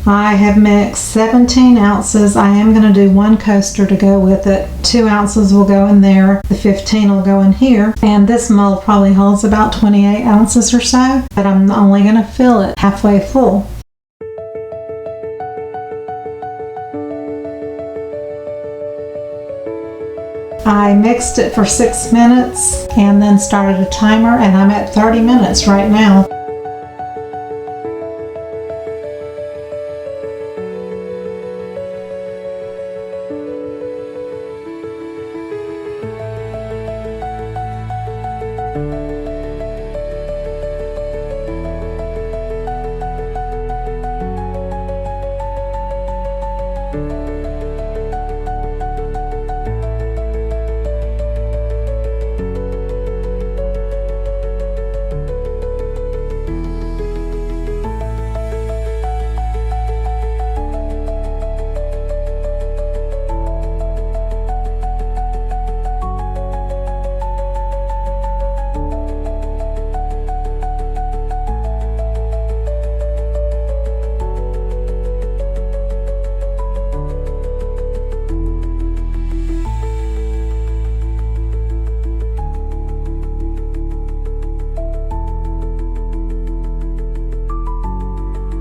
I have mixed 17 ounces. I am going to do 1 coaster to go with it. 2 ounces will go in there. The 15 will go in here. And this mold probably holds about 28 ounces or so, but I'm only going to fill it halfway full. I mixed it for 6 minutes and then started a timer, and I'm at 30 minutes right now.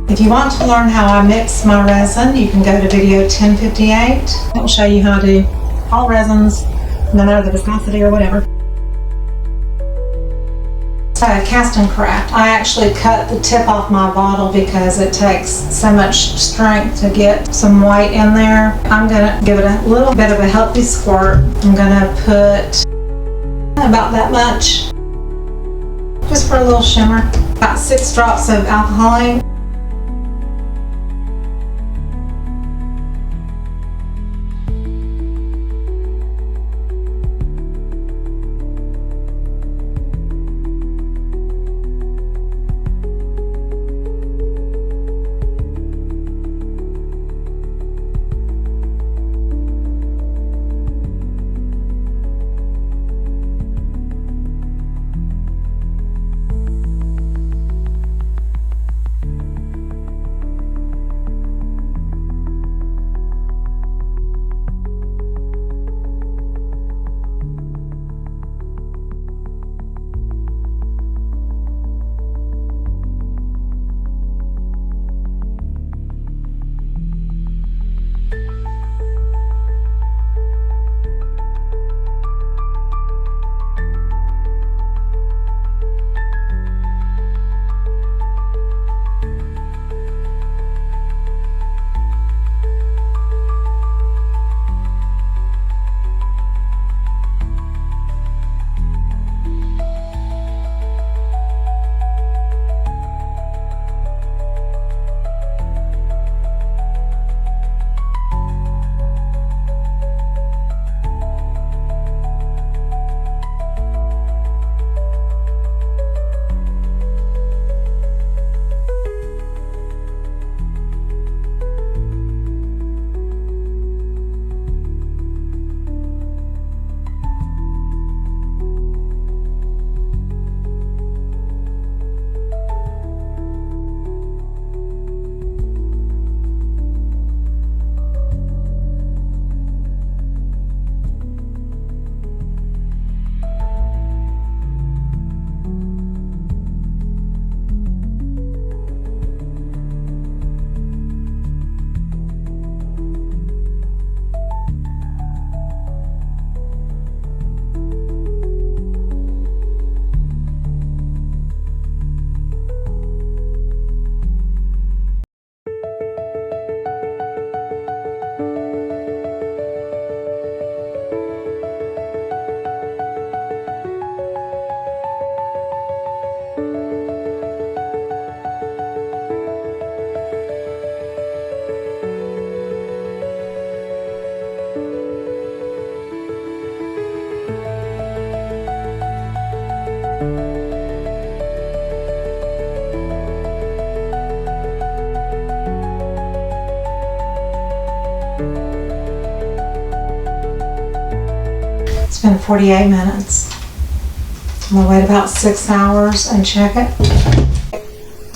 If you want to learn how I mix my resin, you can go to video 1058. It will show you how to do all resins, no matter the viscosity or whatever. So cast and craft. I actually cut the tip off my bottle because it takes so much strength to get some white in there. I'm going to give it a little bit of a healthy squirt. I'm going to put about that much, just for a little shimmer. About 6 drops of alcohol. It's been 48 minutes. I'm gonna wait about 6 hours and check it.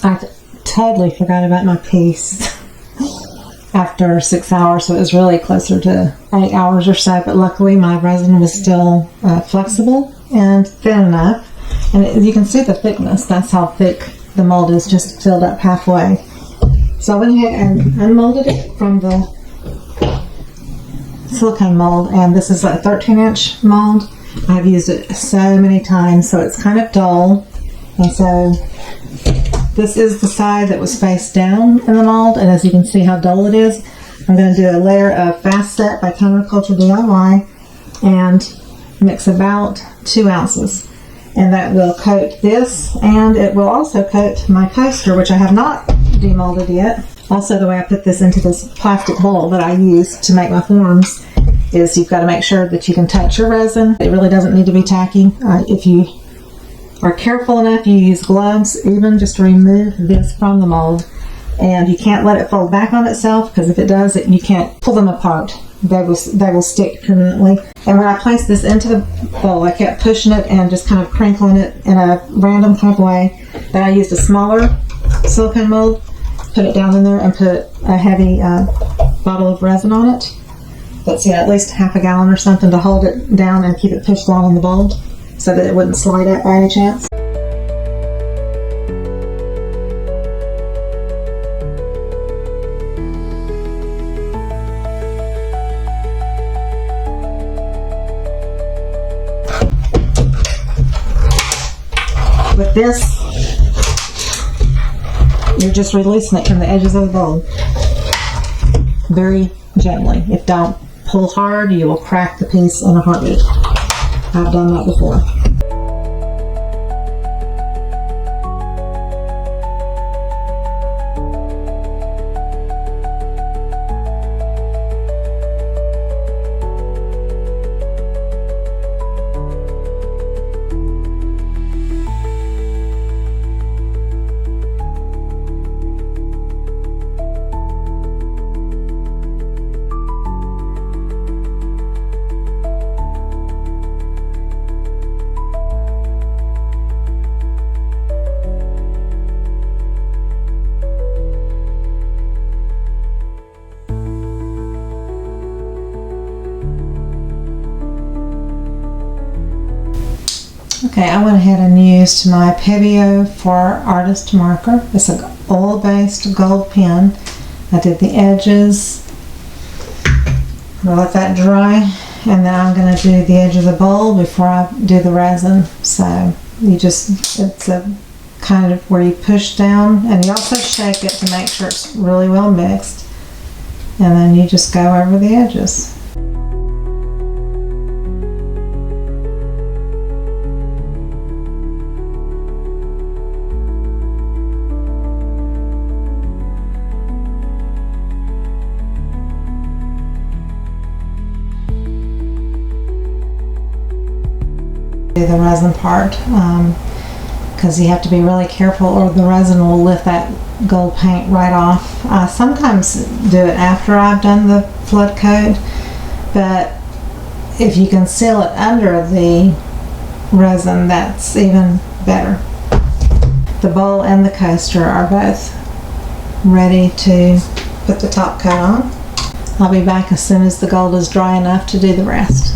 I totally forgot about my piece. after 6 hours, so it was really closer to 8 hours or so. But luckily my resin was still flexible and thin enough. And you can see the thickness. That's how thick the mold is, just filled up halfway. So I went ahead and unmolded it from the silicone mold, and this is a 13-inch mold. I've used it so many times, so it's kind of dull. And so this is the side that was face down in the mold, and as you can see how dull it is, I'm going to do a layer of Fast Set by Counterculture DIY and mix about 2 ounces. And that will coat this, and it will also coat my coaster, which I have not demolded yet. Also, the way I put this into this plastic bowl that I use to make my forms is you've got to make sure that you can touch your resin. It really doesn't need to be tacky. If you are careful enough, you use gloves even just to remove this from the mold. And you can't let it fold back on itself, because if it does, you can't pull them apart. They will stick permanently. And when I placed this into the bowl, I kept pushing it and just kind of crinkling it in a random kind of way. Then I used a smaller silicone mold, put it down in there, and put a heavy bottle of resin on it. That's at least half a gallon or something, to hold it down and keep it pushed down in the bowl so that it wouldn't slide out by any chance. With this, you're just releasing it from the edges of the bowl very gently. If don't pull hard, you will crack the piece in a heartbeat. I've done that before. Okay, I went ahead and used my Pebeo for Artist Marker. It's an oil-based gold pen. I did the edges. I'll let that dry, and then I'm going to do the edge of the bowl before I do the resin. So it's a kind of where you push down, and you also shake it to make sure it's really well mixed. And then you just go over the edges. The resin part, because you have to be really careful or the resin will lift that gold paint right off. I sometimes do it after I've done the flood coat, but if you can seal it under the resin, that's even better. The bowl and the coaster are both ready to put the top coat on. I'll be back as soon as the gold is dry enough to do the rest.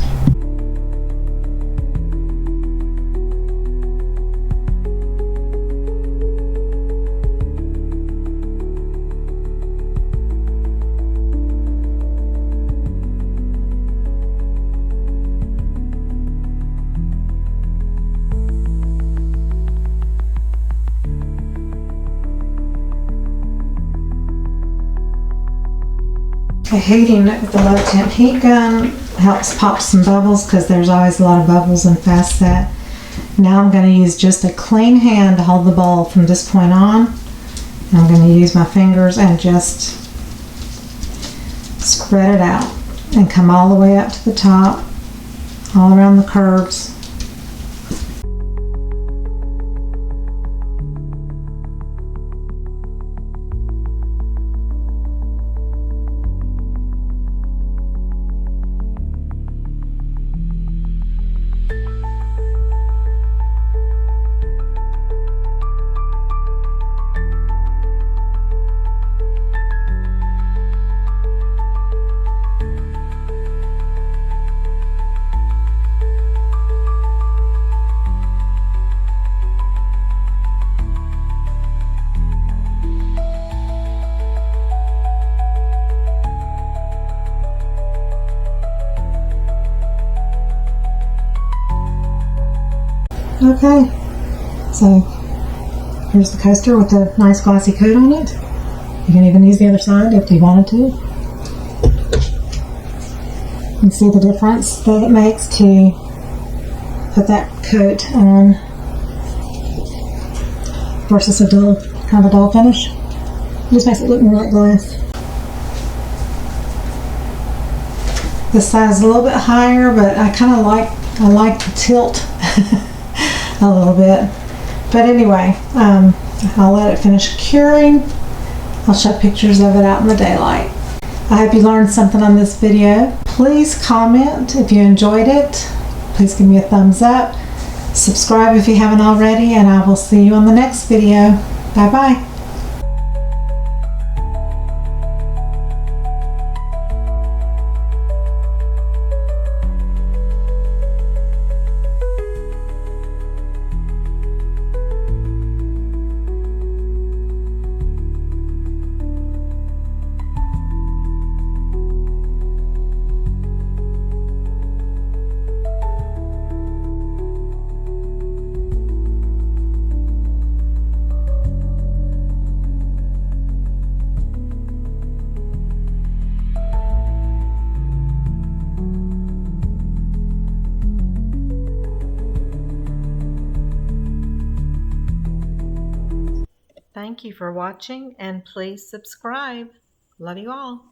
Heating it with the low temp heat gun helps pop some bubbles, because there's always a lot of bubbles in Fast Set. Now I'm going to use just a clean hand to hold the bowl from this point on. And I'm going to use my fingers and just spread it out and come all the way up to the top, all around the curves. Okay, so here's the coaster with the nice glossy coat on it. You can even use the other side if you wanted to. You can see the difference that it makes to put that coat on versus a dull, kind of a dull finish. It just makes it look more like glass. This side is a little bit higher, but I kind of like the tilt a little bit. But anyway, I'll let it finish curing. I'll show pictures of it out in the daylight. I hope you learned something on this video. Please comment if you enjoyed it. Please give me a thumbs up. Subscribe if you haven't already, and I will see you on the next video. Bye bye. Thank you for watching, and please subscribe. Love you all.